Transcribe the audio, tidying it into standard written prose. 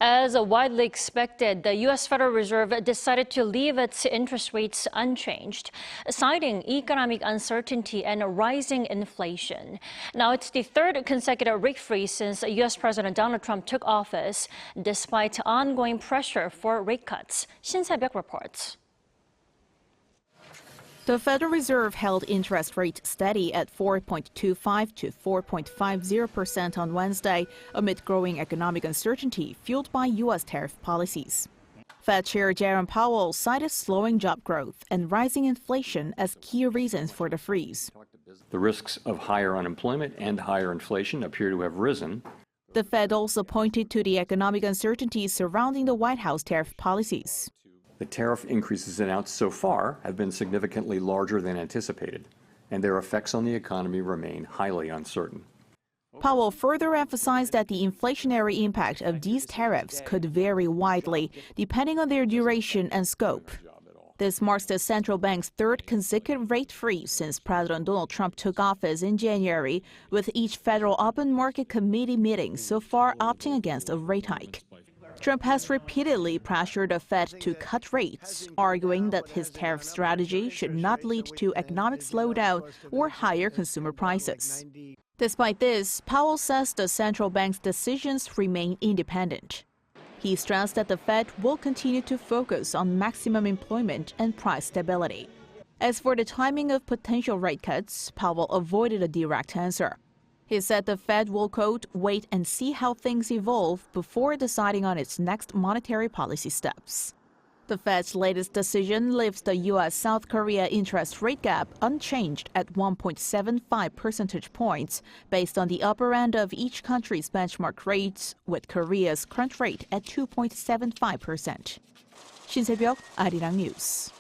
As widely expected, the U.S. Federal Reserve decided to leave its interest rates unchanged, citing economic uncertainty and rising inflation. Now, it's the third consecutive rate freeze since U.S. President Donald Trump took office, despite ongoing pressure for rate cuts. Shin Se-byuck reports. The Federal Reserve held interest rates steady at 4.25 to 4.50% on Wednesday amid growing economic uncertainty fueled by U.S. tariff policies. Fed Chair Jerome Powell cited slowing job growth and rising inflation as key reasons for the freeze. The risks of higher unemployment and higher inflation appear to have risen. The Fed also pointed to the economic uncertainties surrounding the White House tariff policies. The tariff increases announced so far have been significantly larger than anticipated, and their effects on the economy remain highly uncertain. Powell further emphasized that the inflationary impact of these tariffs could vary widely, depending on their duration and scope. This marks the central bank's third consecutive rate freeze since President Donald Trump took office in January, with each Federal Open Market Committee meeting so far opting against a rate hike. Trump has repeatedly pressured the Fed to cut rates, arguing that his tariff strategy should not lead to economic slowdown or higher consumer prices. Despite this, Powell says the central bank's decisions remain independent. He stressed that the Fed will continue to focus on maximum employment and price stability. As for the timing of potential rate cuts, Powell avoided a direct answer. He said the Fed will, quote, wait and see how things evolve before deciding on its next monetary policy steps. The Fed's latest decision leaves the U.S.-South Korea interest rate gap unchanged at 1.75 percentage points, based on the upper end of each country's benchmark rates, with Korea's current rate at 2.75%. Shin Se-byuck, 아리랑뉴스.